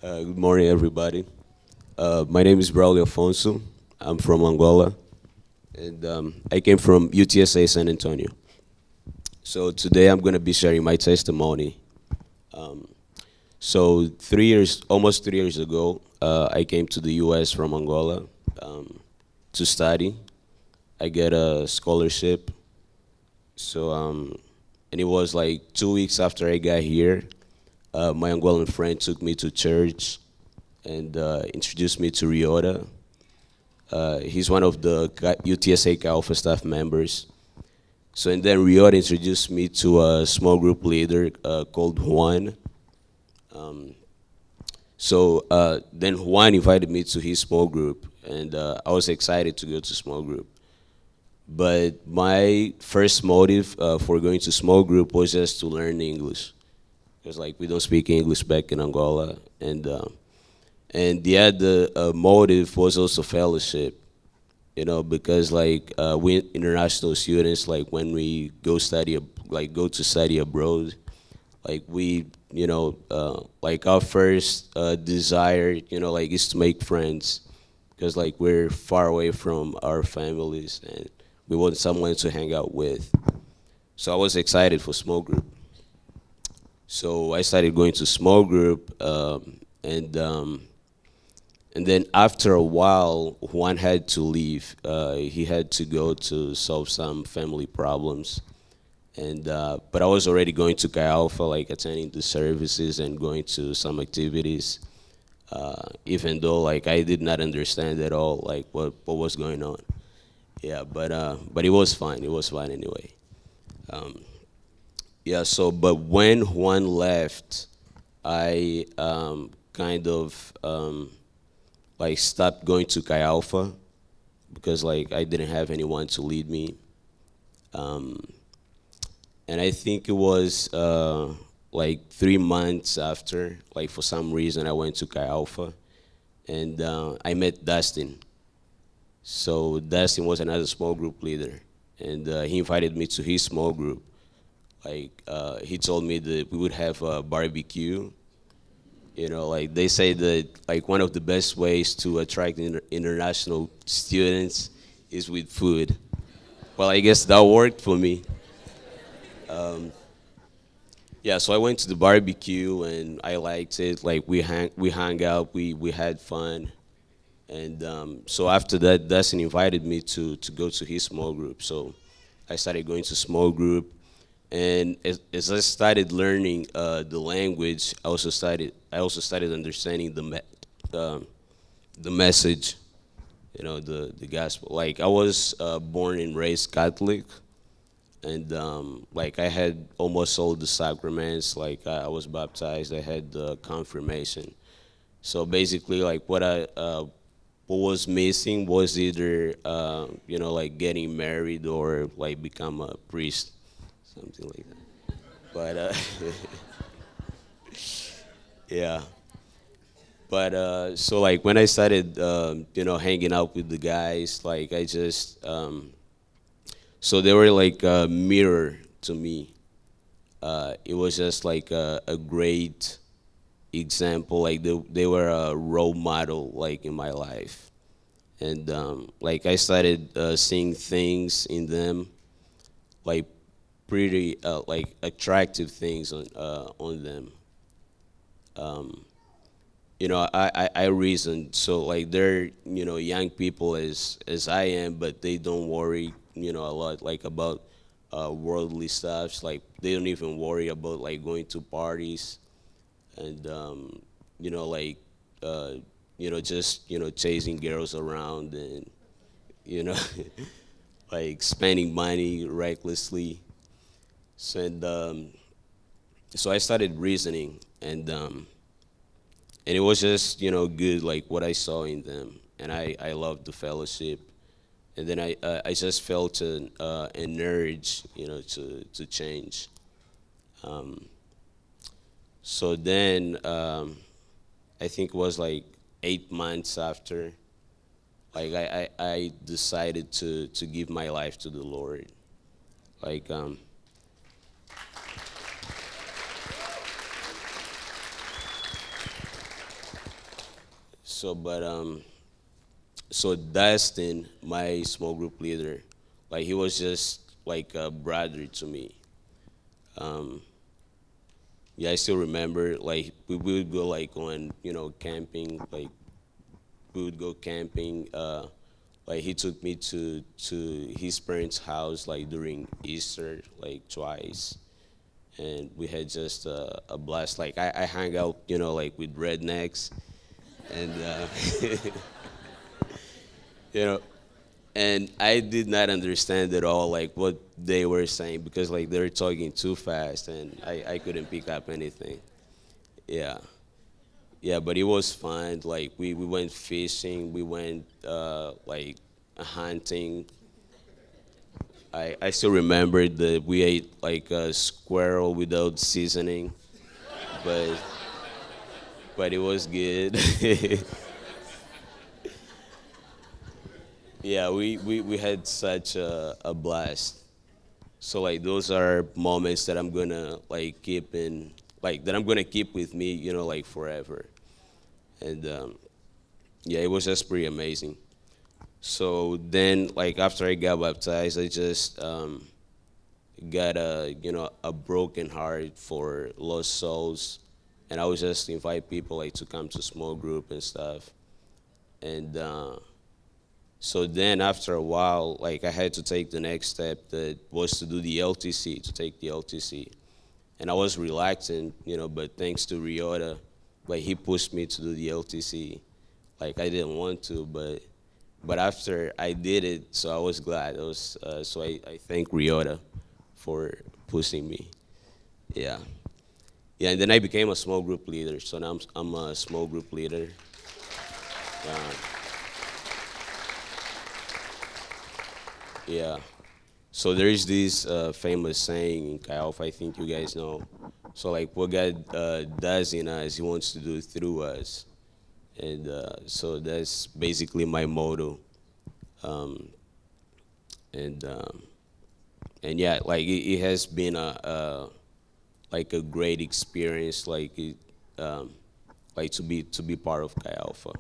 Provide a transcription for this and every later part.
Good morning, everybody. My name is Raul Alfonso. I'm from Angola, and I came from UTSA San Antonio. So today I'm going to be sharing my testimony. So 3 years, almost 3 years ago, I came to the U.S. from Angola to study. I get a scholarship. And it was like 2 weeks after I got here. My Angolan friend took me to church and introduced me to Riota. He's one of the UTSA Chi Alpha staff members. So and then Riota introduced me to a small group leader called Juan. Then Juan invited me to his small group, and I was excited to go to small group. But my first motive for going to small group was just to learn English, because like we don't speak English back in Angola, and the other motive was also fellowship, because like we international students, like when we go to study abroad, like we, like our first desire, like is to make friends, because like we're far away from our families and we want someone to hang out with. So I was excited for small group. So I started going to small group, and then after a while, Juan had to leave. He had to go to solve some family problems. And but I was already going to Chi Alpha, like attending the services and going to some activities. Even though like I did not understand at all like what was going on. Yeah, but it was fine. It was fine anyway. Yeah. So but when Juan left, I kind of like stopped going to Chi Alpha because like I didn't have anyone to lead me. And I think it was like 3 months after, like for some reason I went to Chi Alpha, and I met Dustin. So Dustin was another small group leader, and he invited me to his small group. Like he told me that we would have a barbecue. Like they say that like one of the best ways to attract international students is with food. Well, I guess that worked for me. Yeah, so I went to the barbecue and I liked it. Like we hung out, we had fun, and so after that, Dustin invited me to go to his small group. So I started going to small group, and as I started learning the language, I also started understanding the message, the gospel. Like I was born and raised Catholic, and like I had almost all the sacraments. Like I was baptized, I had the confirmation. So basically, like what was missing was either like getting married or like become a priest, something like that. But yeah. But so like when I started hanging out with the guys, like I just so they were like a mirror to me. It was just like a great example. Like they were a role model like in my life, and like I started seeing things in them, like pretty like attractive things on them. I reasoned, so like they're young people as I am, but they don't worry a lot like about worldly stuff. Like they don't even worry about like going to parties and like uh, just chasing girls around and you know like spending money recklessly. So I started reasoning, and it was just good like what I saw in them, and I loved the fellowship, and then I just felt an urge to change. So then I think it was like 8 months after, like I decided to give my life to the Lord. Like So Dustin, my small group leader, like he was just like a brother to me. Um, yeah, I still remember like we would go like on camping, like we would go camping. Like he took me to his parents' house like during Easter like twice, and we had just a blast. Like I hang out like with rednecks, and you know and I did not understand at all like what they were saying because like they were talking too fast and I couldn't pick up anything. Yeah, yeah, but it was fun. Like we went fishing, we went like hunting. I still remember that we ate like a squirrel without seasoning, but it was good. Yeah, we had such a blast. So like those are moments that I'm gonna like keep in like that I'm gonna keep with me, like forever. And yeah, it was just pretty amazing. So then like after I got baptized, I just got a broken heart for lost souls, and I would just invite people like to come to small group and stuff. And so then after a while, like I had to take the next step that was to do the LTC, to take the LTC. And I was reluctant, but thanks to Ryota, like he pushed me to do the LTC. Like I didn't want to, but after I did it, so I was glad. So I thank Ryota for pushing me. Yeah, yeah, and then I became a small group leader. So now I'm a small group leader. Uh, yeah. So there is this famous saying in Chi Alpha, I think you guys know. So like what God does in us, He wants to do through us, and so that's basically my motto. Um, and and yeah, like it has been a like a great experience, like to be part of Chi Alpha,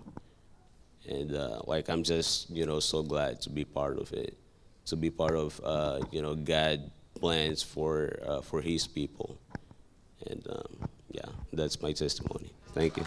and like I'm just so glad to be part of it, to be part of God plans for His people. And yeah, that's my testimony. Thank you.